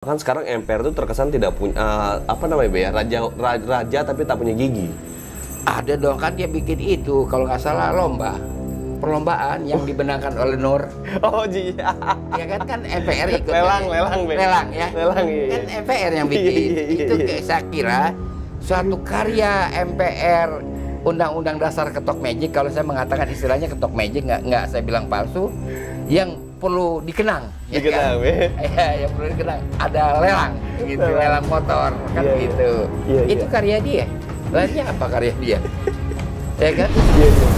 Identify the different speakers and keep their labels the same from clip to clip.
Speaker 1: Kan sekarang MPR itu terkesan tidak punya apa namanya Be, ya raja tapi tak punya gigi.
Speaker 2: Ada dong, kan dia bikin itu kalau nggak salah perlombaan yang dibenangkan oleh Nur.
Speaker 1: Oh iya.
Speaker 2: Ya kan MPR ikut
Speaker 1: lelang Be.
Speaker 2: Lelang ya.
Speaker 1: Lelang iya.
Speaker 2: Kan MPR yang bikin. Itu saya kira suatu karya MPR, Undang-Undang Dasar Ketok Magic, kalau saya mengatakan istilahnya ketok magic, nggak saya bilang palsu, yang perlu dikenang.
Speaker 1: Dikenang,
Speaker 2: ya kan? Ya, yang perlu dikenang. Ada lelang, gitu, lelang motor, kan
Speaker 1: iya,
Speaker 2: gitu.
Speaker 1: Iya,
Speaker 2: Itu
Speaker 1: iya.
Speaker 2: karya dia. Lainnya apa karya dia? Ya kan?
Speaker 1: Iya, iya.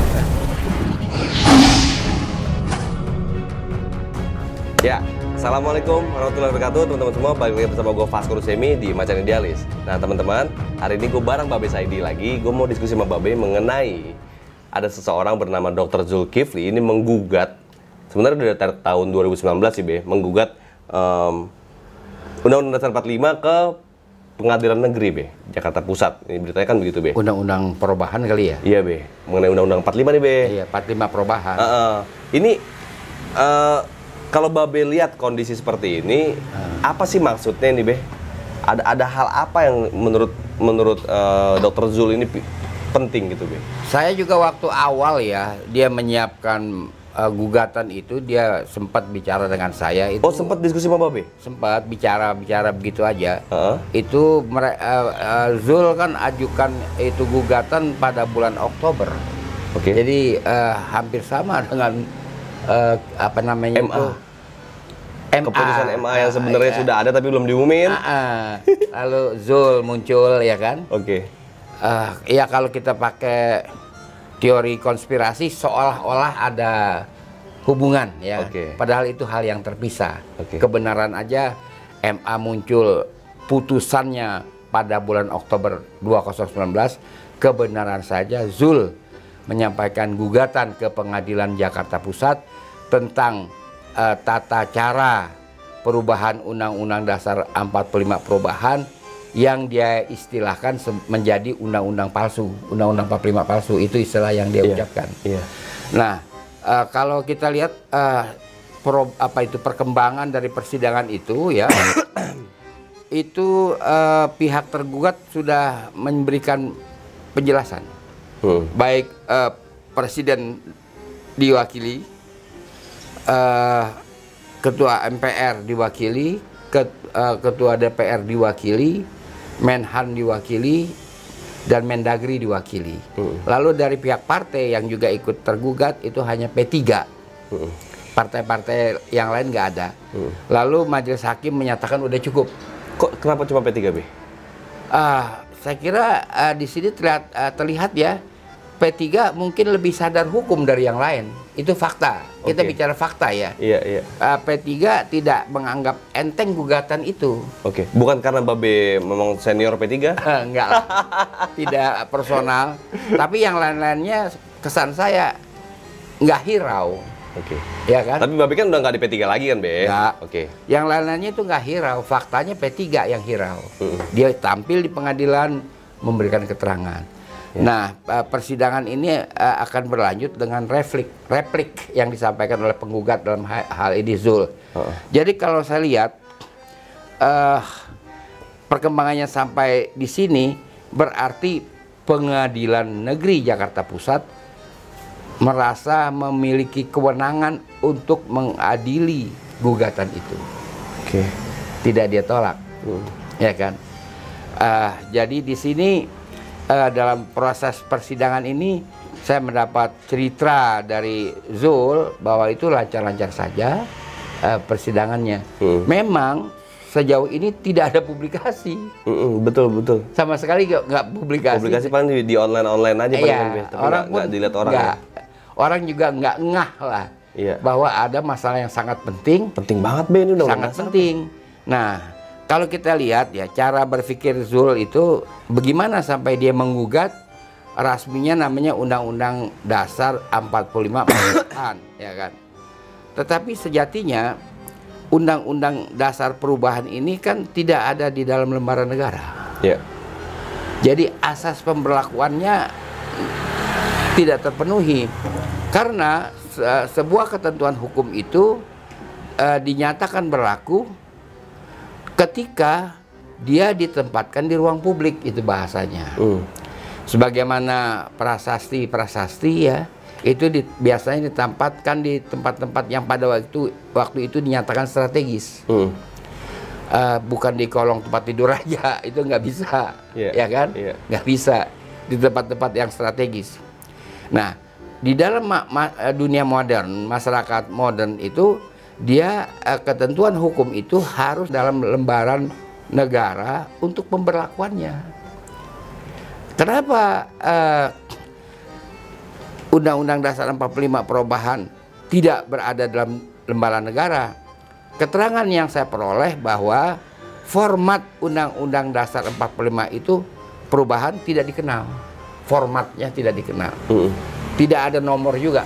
Speaker 1: Ya, assalamualaikum warahmatullahi wabarakatuh teman-teman semua. Balik lagi bersama gue Vasco Rusemi di Macan Idealis. Nah teman-teman, hari ini gue bareng Babe Saidi lagi. Gue mau diskusi sama Babe mengenai ada seseorang bernama Dr. Zulkifli ini menggugat, sebenarnya dari tahun 2019 sih Be, menggugat Undang-Undang Dasar 45 ke Pengadilan Negeri Be, Jakarta Pusat. Ini beritanya kan begitu Be.
Speaker 2: Undang-Undang perubahan kali ya?
Speaker 1: Iya Be, mengenai Undang-Undang 45 nih Be.
Speaker 2: Iya, 45 perubahan.
Speaker 1: Ini kalau Babe lihat kondisi seperti ini, apa sih maksudnya nih Be? Ada hal apa yang menurut Dr. Zul ini penting gitu Be?
Speaker 2: Saya juga waktu awal ya dia menyiapkan gugatan itu, dia sempat bicara dengan saya itu.
Speaker 1: Oh, sempat diskusi sama Babe?
Speaker 2: Sempat bicara begitu aja. Itu Zul kan ajukan itu gugatan pada bulan Oktober.
Speaker 1: Oke.
Speaker 2: Jadi hampir sama dengan apa namanya
Speaker 1: MA.
Speaker 2: itu
Speaker 1: Keputusan MA yang sebenarnya
Speaker 2: ya.
Speaker 1: sudah ada tapi belum diumumin.
Speaker 2: Lalu Zul muncul ya kan.
Speaker 1: Oke.
Speaker 2: Ya kalau kita pakai teori konspirasi seolah-olah ada hubungan ya. Padahal itu hal yang terpisah. Kebenaran aja MA muncul putusannya pada bulan Oktober 2019. Kebenaran saja Zul menyampaikan gugatan ke Pengadilan Jakarta Pusat tentang tata cara perubahan Undang-Undang Dasar 45 perubahan yang dia istilahkan menjadi undang-undang palsu, Undang-Undang 45 palsu, itu istilah yang dia ucapkan. Nah, kalau kita lihat perkembangan dari persidangan itu ya, itu pihak tergugat sudah memberikan penjelasan. Baik presiden diwakili, ketua MPR diwakili, ketua DPR diwakili, Menhan diwakili, dan Mendagri diwakili. Lalu dari pihak partai yang juga ikut tergugat itu hanya P3. Partai-partai yang lain nggak ada. Lalu majelis hakim menyatakan udah cukup.
Speaker 1: Kok kenapa cuma P3 Be?
Speaker 2: Saya kira di sini terlihat ya, P3 mungkin lebih sadar hukum dari yang lain. Itu fakta. Kita bicara fakta ya.
Speaker 1: Iya.
Speaker 2: P3 tidak menganggap enteng gugatan itu.
Speaker 1: Bukan karena Babe memang senior P3?
Speaker 2: Enggak lah. Tidak personal. Tapi yang lain-lainnya kesan saya nggak hirau. Ya kan?
Speaker 1: Tapi Babe kan udah nggak di P3 lagi kan Be?
Speaker 2: Nggak. Yang lain-lainnya itu nggak hirau. Faktanya P3 yang hirau. Dia tampil di pengadilan memberikan keterangan. Nah, persidangan ini akan berlanjut dengan replik yang disampaikan oleh penggugat dalam hal ini Zul. Jadi kalau saya lihat perkembangannya sampai di sini berarti Pengadilan Negeri Jakarta Pusat merasa memiliki kewenangan untuk mengadili gugatan itu. Tidak dia tolak, ya kan? Jadi di sini dalam proses persidangan ini saya mendapat cerita dari Zul bahwa itu lancar-lancar saja persidangannya. Memang sejauh ini tidak ada publikasi.
Speaker 1: Betul.
Speaker 2: Sama sekali nggak publikasi.
Speaker 1: Publikasi paling di online aja
Speaker 2: orang pun
Speaker 1: nggak dilihat orang.
Speaker 2: Orang juga nggak ngah lah bahwa ada masalah yang sangat penting.
Speaker 1: Penting banget Be ini
Speaker 2: sangat penting. Nah, kalau kita lihat ya cara berpikir Zul itu bagaimana sampai dia menggugat rasminya namanya Undang-Undang Dasar 45 perubahan, ya kan. Tetapi sejatinya Undang-Undang Dasar perubahan ini kan tidak ada di dalam lembaran negara. Jadi asas pemberlakuannya tidak terpenuhi karena sebuah ketentuan hukum itu dinyatakan berlaku ketika dia ditempatkan di ruang publik, itu bahasanya. Sebagaimana prasasti ya, itu biasanya ditempatkan di tempat-tempat yang pada waktu itu dinyatakan strategis. Bukan di kolong tempat tidur aja, itu nggak bisa, ya kan? Nggak bisa di tempat-tempat yang strategis. Nah, di dalam dunia modern, masyarakat modern itu, dia ketentuan hukum itu harus dalam lembaran negara untuk pemberlakuannya. Kenapa Undang-Undang Dasar 45 perubahan tidak berada dalam lembaran negara? Keterangan yang saya peroleh bahwa format Undang-Undang Dasar 45 itu perubahan tidak dikenal. Formatnya tidak dikenal. Tidak ada nomor juga.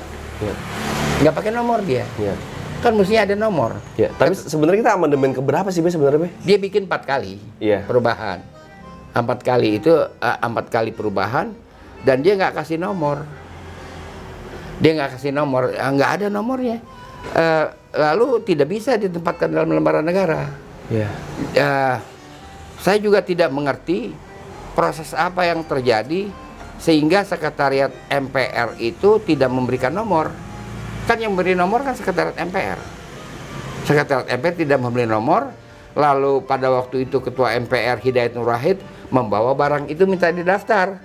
Speaker 2: Nggak pakai nomor dia. Kan mestinya ada nomor.
Speaker 1: Tapi sebenarnya kita amandemen keberapa sih sebenarnya?
Speaker 2: Dia bikin 4 kali perubahan. 4 kali itu 4 kali perubahan, dan dia nggak kasih nomor. Dia nggak kasih nomor, nggak ada nomornya. Lalu tidak bisa ditempatkan dalam lembaran negara. Saya juga tidak mengerti proses apa yang terjadi sehingga sekretariat MPR itu tidak memberikan nomor. Kan yang beri nomor kan sekretariat MPR. Sekretariat MPR tidak memberi nomor. Lalu pada waktu itu Ketua MPR Hidayat Nur Wahid membawa barang itu minta didaftar,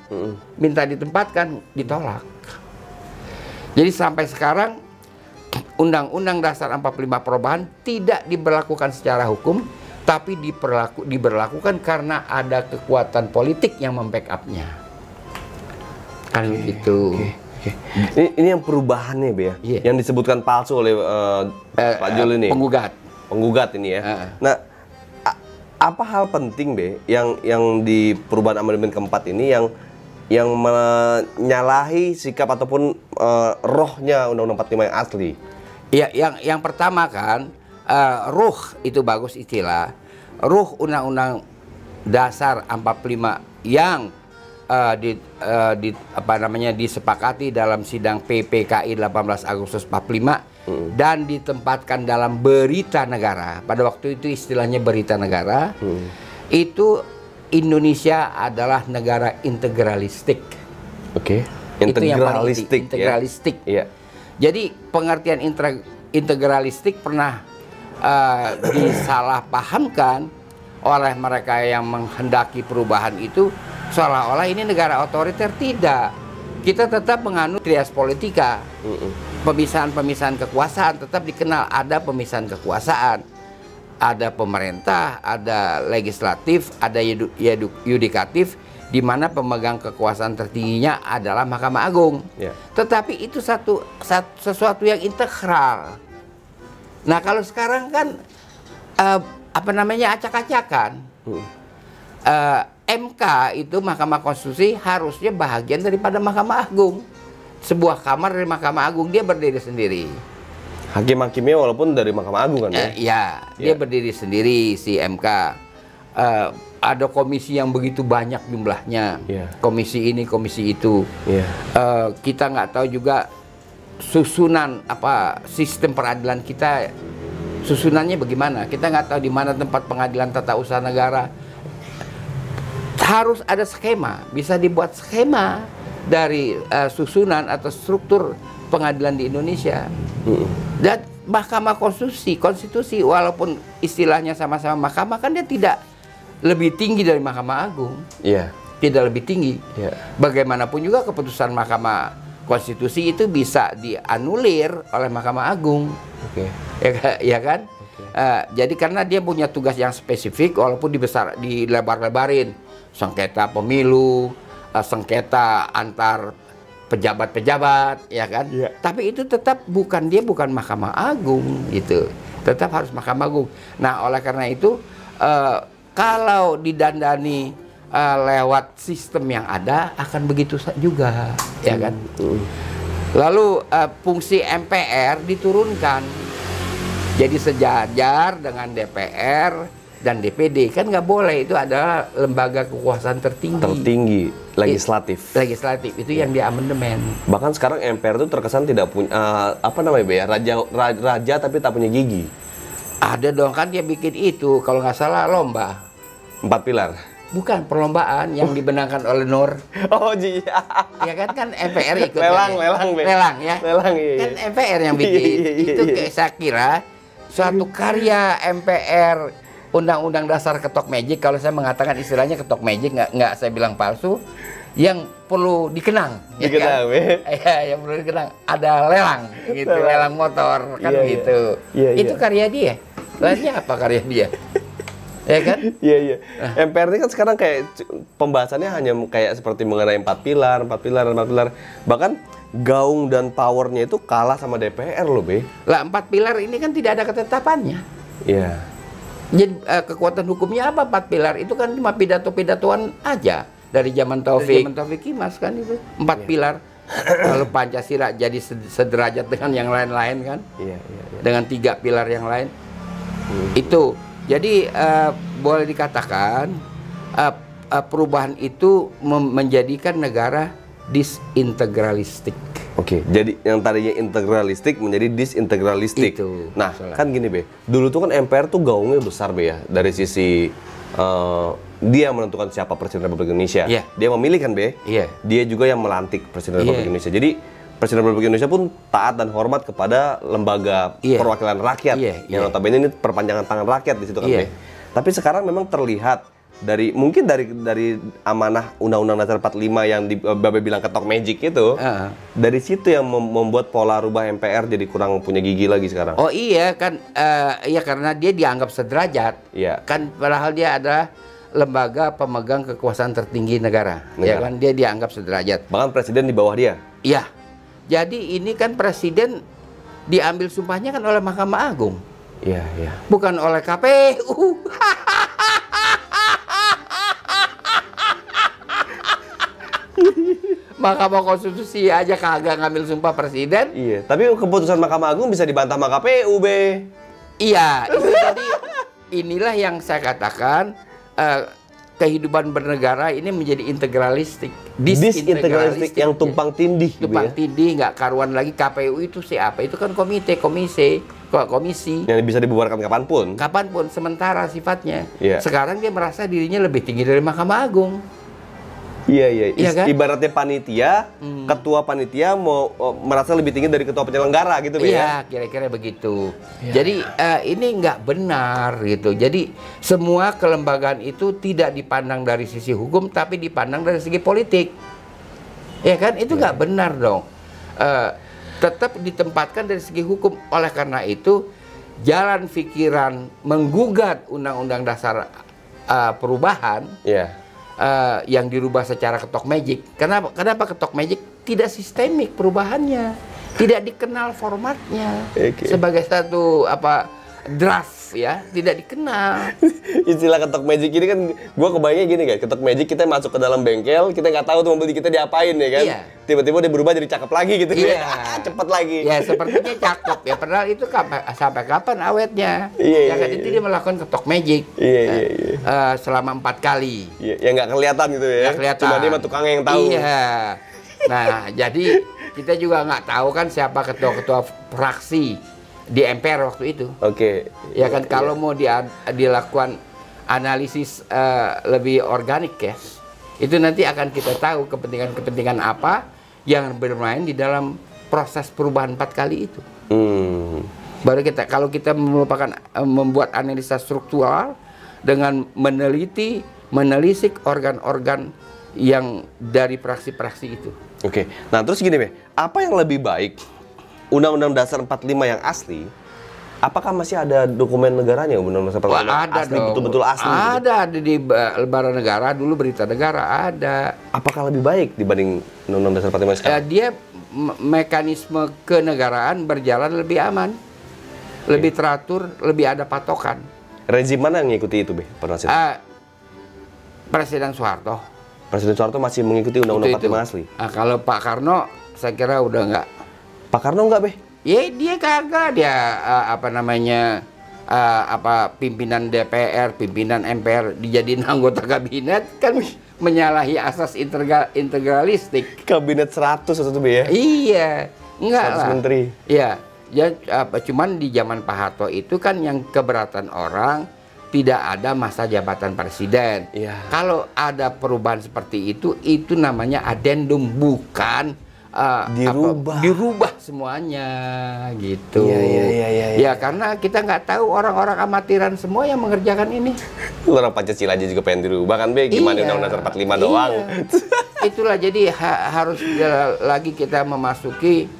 Speaker 2: minta ditempatkan, ditolak. Jadi sampai sekarang Undang-Undang Dasar 45 perubahan tidak diberlakukan secara hukum, tapi diberlakukan karena ada kekuatan politik yang membackup-nya. Kan gitu.
Speaker 1: Ini yang perubahannya, Be, ya? Yang disebutkan palsu oleh Pak Jul ini. Penggugat ini ya. Nah, apa hal penting, Be, yang di perubahan amandemen keempat ini yang menyalahi sikap ataupun rohnya Undang-Undang 45 yang asli?
Speaker 2: Ya, yang pertama kan, ruh itu bagus istilah. Ruh Undang-Undang Dasar 45 yang disepakati dalam sidang PPKI 18 Agustus 45 dan ditempatkan dalam berita negara. Pada waktu itu istilahnya berita negara. Itu Indonesia adalah negara integralistik. Integralistik. Jadi pengertian integralistik pernah disalahpahamkan oleh mereka yang menghendaki perubahan itu, seolah-olah ini negara otoriter. Tidak. Kita tetap menganut trias politika. Pemisahan-pemisahan kekuasaan tetap dikenal. Ada pemisahan kekuasaan. Ada pemerintah, ada legislatif, ada yudikatif, di mana pemegang kekuasaan tertingginya adalah Mahkamah Agung. Tetapi itu sesuatu yang integral. Nah, kalau sekarang kan acak-acakan. MK itu Mahkamah Konstitusi harusnya bahagian daripada Mahkamah Agung. Sebuah kamar dari Mahkamah Agung, dia berdiri sendiri.
Speaker 1: Hakim-hakimnya walaupun dari Mahkamah Agung kan ya?
Speaker 2: Dia berdiri sendiri si MK. Ada komisi yang begitu banyak jumlahnya, komisi ini, komisi itu. Kita nggak tahu juga susunan sistem peradilan kita, susunannya bagaimana. Kita nggak tahu di mana tempat pengadilan tata usaha negara. Harus ada skema, bisa dibuat skema dari susunan atau struktur pengadilan di Indonesia. Dan Mahkamah Konstitusi walaupun istilahnya sama-sama mahkamah, kan dia tidak lebih tinggi dari Mahkamah Agung. Tidak lebih tinggi. Bagaimanapun juga keputusan Mahkamah Konstitusi itu bisa dianulir oleh Mahkamah Agung. Ya kan? Jadi karena dia punya tugas yang spesifik, walaupun dilebar-lebarin, sengketa pemilu, sengketa antar pejabat-pejabat, ya kan? Tapi itu tetap bukan Mahkamah Agung gitu. Tetap harus Mahkamah Agung. Nah, oleh karena itu kalau didandani lewat sistem yang ada akan begitu juga, ya kan? Lalu fungsi MPR diturunkan jadi sejajar dengan DPR dan DPD. Kan nggak boleh, itu adalah lembaga kekuasaan tertinggi legislatif itu yang diamandemen.
Speaker 1: Bahkan sekarang MPR itu terkesan tidak punya raja tapi tak punya gigi.
Speaker 2: Ada dong, kan dia bikin itu kalau nggak salah lomba.
Speaker 1: 4 pilar.
Speaker 2: Bukan perlombaan yang dibenangkan oleh Nur.
Speaker 1: Oh iya.
Speaker 2: Ya kan MPR ikut.
Speaker 1: Lelang,
Speaker 2: lelang ya.
Speaker 1: Lelang iya.
Speaker 2: Kan MPR yang bikin. Itu saya kira suatu karya MPR Undang-Undang Dasar Ketok Magic. Kalau saya mengatakan istilahnya ketok magic, nggak saya bilang palsu. Yang perlu dikenang.
Speaker 1: Dikenang,
Speaker 2: ya, yang perlu dikenang. Ada lelang, gitu, lelang motor kan gitu. Itu karya dia. Lainnya apa karya dia? Ya kan?
Speaker 1: Iya. MPR ini kan sekarang kayak pembahasannya hanya kayak seperti mengenai 4 pilar. Bahkan gaung dan powernya itu kalah sama DPR loh, Be.
Speaker 2: Lah 4 pilar ini kan tidak ada ketetapannya.
Speaker 1: Iya.
Speaker 2: Jadi kekuatan hukumnya apa 4 pilar? Itu kan cuma pidato-pidatoan aja dari zaman Taufik Kimas kan itu. 4 pilar. Lalu Pancasila jadi sederajat dengan yang lain-lain kan? Iya. Dengan 3 pilar yang lain. Itu. Jadi boleh dikatakan perubahan itu menjadikan negara disintegralistik.
Speaker 1: Oke, jadi yang tadinya integralistik menjadi disintegralistik.
Speaker 2: Itu,
Speaker 1: nah, kan gini, Be. Dulu tuh kan MPR tuh gaungnya besar, Be, ya. Dari sisi dia menentukan siapa Presiden Republik Indonesia.
Speaker 2: Yeah.
Speaker 1: Dia memilih kan, Be?
Speaker 2: Iya.
Speaker 1: Dia juga yang melantik Presiden Republik Indonesia. Jadi Presiden Republik Indonesia pun taat dan hormat kepada lembaga perwakilan rakyat. Yang notabene ini perpanjangan tangan rakyat di situ kan, Be. Tapi sekarang memang terlihat mungkin dari amanah Undang-Undang Dasar 45 yang Babe bilang ketok magic itu, dari situ yang membuat pola rubah MPR jadi kurang punya gigi lagi sekarang.
Speaker 2: Oh iya kan, iya karena dia dianggap sederajat.
Speaker 1: Iya.
Speaker 2: Kan padahal dia adalah lembaga pemegang kekuasaan tertinggi negara. Ya kan, dia dianggap sederajat.
Speaker 1: Bahkan presiden di bawah dia.
Speaker 2: Iya. Jadi ini kan presiden diambil sumpahnya kan oleh Mahkamah Agung.
Speaker 1: Iya.
Speaker 2: Bukan oleh KPU. Mahkamah Konstitusi aja kagak ngambil sumpah presiden.
Speaker 1: Iya, tapi keputusan Mahkamah Agung bisa dibantah sama KPU, Be.
Speaker 2: Iya, itu jadi inilah yang saya katakan kehidupan bernegara ini menjadi integralistik,
Speaker 1: disintegralistik yang tumpang tindih,
Speaker 2: tumpang tindih, nggak karuan lagi. KPU itu siapa? Itu kan komisi yang bisa dibubarkan kapanpun sementara sifatnya. Sekarang dia merasa dirinya lebih tinggi dari Mahkamah Agung.
Speaker 1: Iya.
Speaker 2: Kan?
Speaker 1: Ibaratnya panitia, ketua panitia mau merasa lebih tinggi dari ketua penyelenggara gitu, Be.
Speaker 2: Iya, kira-kira begitu. Jadi ini nggak benar gitu. Jadi semua kelembagaan itu tidak dipandang dari sisi hukum, tapi dipandang dari segi politik. Ya kan? Itu nggak benar dong. Tetap ditempatkan dari segi hukum. Oleh karena itu, jalan pikiran menggugat Undang-Undang Dasar perubahan. Yang dirubah secara ketok magic. Kenapa ketok magic? Tidak sistemik perubahannya, tidak dikenal formatnya sebagai satu draft ya, tidak dikenal.
Speaker 1: Istilah ketok magic ini kan, gua kebayangnya gini kan, ketok magic kita masuk ke dalam bengkel, kita nggak tahu tuh mobil kita diapain ya kan, tiba-tiba dia berubah jadi cakep lagi gitu, cepet lagi.
Speaker 2: Ya sepertinya cakep ya, padahal itu sampai kapan awetnya? Ya kan itu dia melakukan ketok magic. Selama 4 kali.
Speaker 1: Ya nggak kelihatan gitu ya.
Speaker 2: Kelihatan.
Speaker 1: Cuma dia mah tukangnya yang tahu.
Speaker 2: Iya. Nah jadi kita juga nggak tahu kan siapa ketua-ketua fraksi di MPR waktu itu. Ya kan kalau mau dilakukan analisis lebih organik ya, itu nanti akan kita tahu kepentingan apa yang bermain di dalam proses perubahan 4 kali itu. Baru kalau kita membuat analisa struktural dengan menelisik organ-organ yang dari praksi-praksi itu.
Speaker 1: Nah terus gini, Be, apa yang lebih baik? Undang-Undang Dasar 45 yang asli, apakah masih ada dokumen negaranya? Undang-Undang Dasar 45 asli, betul-betul asli?
Speaker 2: Ada di lembaran negara, dulu Berita Negara ada.
Speaker 1: Apakah lebih baik dibanding Undang-Undang Dasar 45 sekarang?
Speaker 2: Dia mekanisme kenegaraan berjalan lebih aman, lebih teratur, lebih ada patokan.
Speaker 1: Rezim mana yang mengikuti itu, Be?
Speaker 2: Presiden Soeharto.
Speaker 1: Presiden Soeharto masih mengikuti Undang-Undang 45 asli?
Speaker 2: Kalau Pak Karno, saya kira udah enggak.
Speaker 1: Pak Karno enggak, Be?
Speaker 2: Ya dia kagak, dia pimpinan DPR, pimpinan MPR dijadiin anggota kabinet kan menyalahi asas integralistik.
Speaker 1: Kabinet 100 atau Be ya?
Speaker 2: Iya, enggak
Speaker 1: 100
Speaker 2: lah.
Speaker 1: menteri.
Speaker 2: Iya. Ya, cuman di zaman Pak Harto itu kan yang keberatan orang tidak ada masa jabatan presiden. Kalau ada perubahan seperti itu namanya adendum, bukan dirubah semuanya gitu. Ya karena kita nggak tahu, orang-orang amatiran semua yang mengerjakan ini.
Speaker 1: Orang Pancasila aja juga pengen dirubah kan, Be? Gimana Undang-Undang 45 doang.
Speaker 2: Itulah, jadi harus lagi kita memasuki,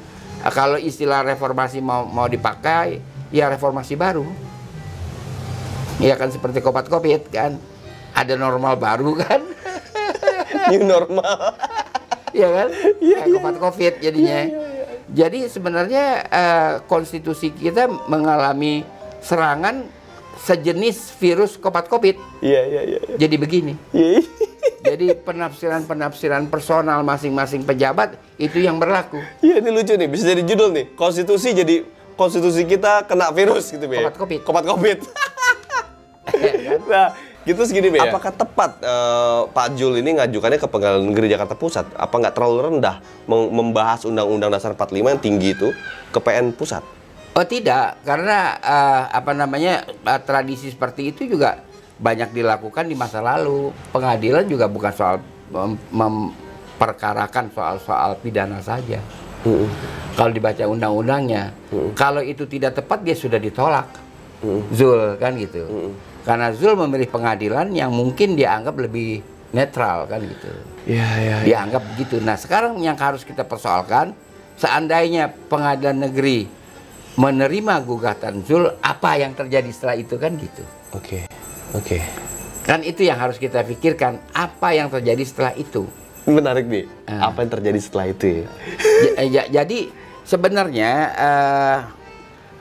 Speaker 2: kalau istilah reformasi mau dipakai, ya reformasi baru. Ya kan, seperti Covid kan, ada normal baru kan.
Speaker 1: New normal.
Speaker 2: Iya kan? Covid jadinya. Jadi sebenarnya konstitusi kita mengalami serangan sejenis virus Covid. Jadi begini. Jadi penafsiran personal masing-masing pejabat itu yang berlaku.
Speaker 1: Iya, ini lucu nih, bisa jadi judul nih. Konstitusi kita kena virus gitu, Be. Covid. Nah, gitu segini, Be. Apakah tepat Pak Jul ini ngajukannya ke Pengadilan Negeri Jakarta Pusat? Apa nggak terlalu rendah membahas Undang-Undang Dasar 45 yang tinggi itu ke PN Pusat?
Speaker 2: Oh tidak, karena tradisi seperti itu juga banyak dilakukan di masa lalu. Pengadilan juga bukan soal memperkarakan soal pidana saja. Kalau dibaca undang-undangnya, kalau itu tidak tepat dia sudah ditolak. Zul kan gitu. Karena Zul memilih pengadilan yang mungkin dianggap lebih netral kan gitu. Dianggap begitu. Nah sekarang yang harus kita persoalkan, seandainya pengadilan negeri menerima gugatan Zul, apa yang terjadi setelah itu kan gitu.
Speaker 1: Oke.
Speaker 2: Kan itu yang harus kita pikirkan, apa yang terjadi setelah itu.
Speaker 1: Menarik nih, apa yang terjadi setelah itu ya?
Speaker 2: Jadi sebenarnya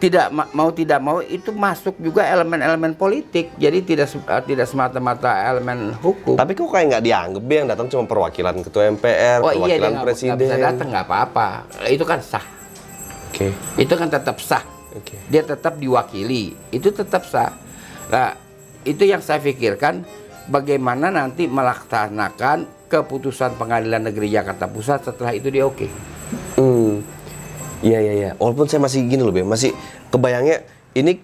Speaker 2: tidak mau itu masuk juga elemen-elemen politik, jadi tidak semata-mata elemen hukum.
Speaker 1: Tapi kok kayak nggak dianggap, Be, yang datang cuma perwakilan ketua MPR, perwakilan presiden.
Speaker 2: Nggak bisa datang, nggak apa-apa, itu kan sah. Itu kan tetap sah. Dia tetap diwakili, itu tetap sah. Nah itu yang saya pikirkan, bagaimana nanti melaksanakan keputusan Pengadilan Negeri Jakarta Pusat setelah itu dia oke.
Speaker 1: Iya. Walaupun saya masih gini loh, Be, masih kebayangnya ini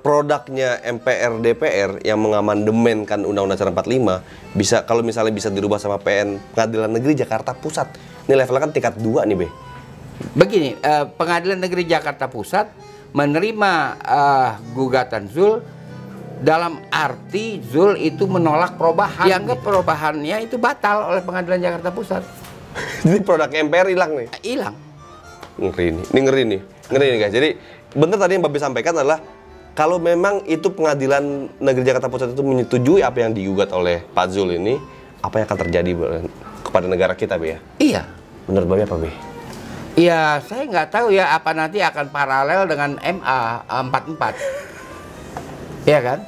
Speaker 1: produknya MPR DPR yang mengamandemenkan Undang-Undang 45 bisa, kalau misalnya bisa dirubah sama PN Pengadilan Negeri Jakarta Pusat. Ini levelnya kan tingkat 2 nih, Be.
Speaker 2: Begini, Pengadilan Negeri Jakarta Pusat menerima gugatan Zul dalam arti Zul itu menolak perubahan. Dianggap perubahannya itu batal oleh Pengadilan Jakarta Pusat.
Speaker 1: Jadi produk MPR hilang nih?
Speaker 2: Hilang.
Speaker 1: Ngeri nih guys. Jadi bener tadi yang Babe sampaikan adalah kalau memang itu Pengadilan Negeri Jakarta Pusat itu menyetujui apa yang digugat oleh Pak Zul ini, apa yang akan terjadi kepada negara kita, Be, ya?
Speaker 2: Iya.
Speaker 1: Menurut Babe apa, Be?
Speaker 2: Ya saya nggak tahu ya, apa nanti akan paralel dengan MA 44. Iya kan?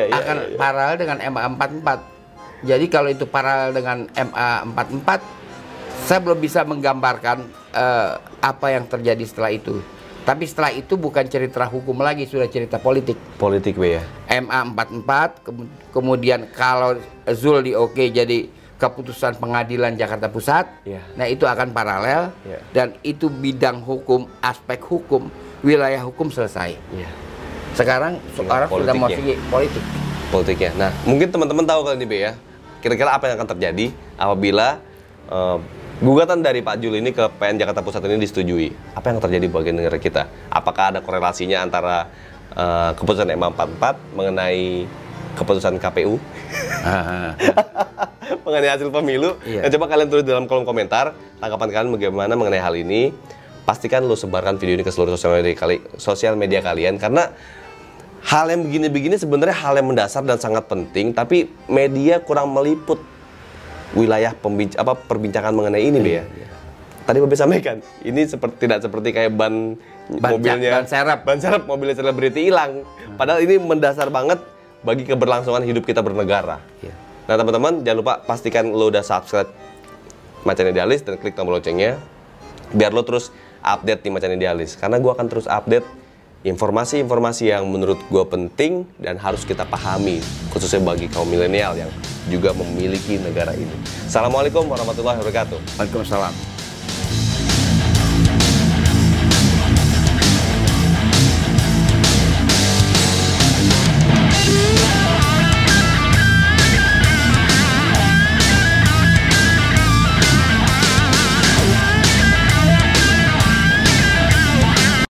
Speaker 2: Akan paralel dengan MA 44. Jadi kalau itu paralel dengan MA 44, saya belum bisa menggambarkan apa yang terjadi setelah itu. Tapi setelah itu bukan cerita hukum lagi, sudah cerita politik.
Speaker 1: Politik, Be, ya.
Speaker 2: MA 44, kemudian kalau Zul di oke jadi keputusan Pengadilan Jakarta Pusat. Nah itu akan paralel. Dan itu bidang hukum, aspek hukum, wilayah hukum selesai. Sekarang orang sudah mau
Speaker 1: politiknya. Nah mungkin teman-teman tahu kali ini, Be, ya, kira-kira apa yang akan terjadi apabila gugatan dari Pak Jul ini ke PN Jakarta Pusat ini disetujui. Apa yang terjadi bagi negara kita? Apakah ada korelasinya antara keputusan MA 44 mengenai keputusan KPU mengenai hasil pemilu? Nah, coba kalian tulis dalam kolom komentar tanggapan kalian bagaimana mengenai hal ini. Pastikan lo sebarkan video ini ke seluruh sosial media kalian, karena hal yang begini-begini sebenarnya hal yang mendasar dan sangat penting, tapi media kurang meliput wilayah perbincangan mengenai ini, Be, ya. Tadi Babe sampaikan, ini tidak seperti kayak ban mobilnya, ban serep mobilnya selebriti hilang. Padahal ini mendasar banget bagi keberlangsungan hidup kita bernegara. Nah teman-teman, jangan lupa pastikan lo udah subscribe Macan Idealis dan klik tombol loncengnya biar lo terus update di Macan Idealis, karena gue akan terus update informasi-informasi yang menurut gue penting dan harus kita pahami, khususnya bagi kaum milenial yang juga memiliki negara ini. Assalamualaikum warahmatullahi wabarakatuh.
Speaker 2: Waalaikumsalam.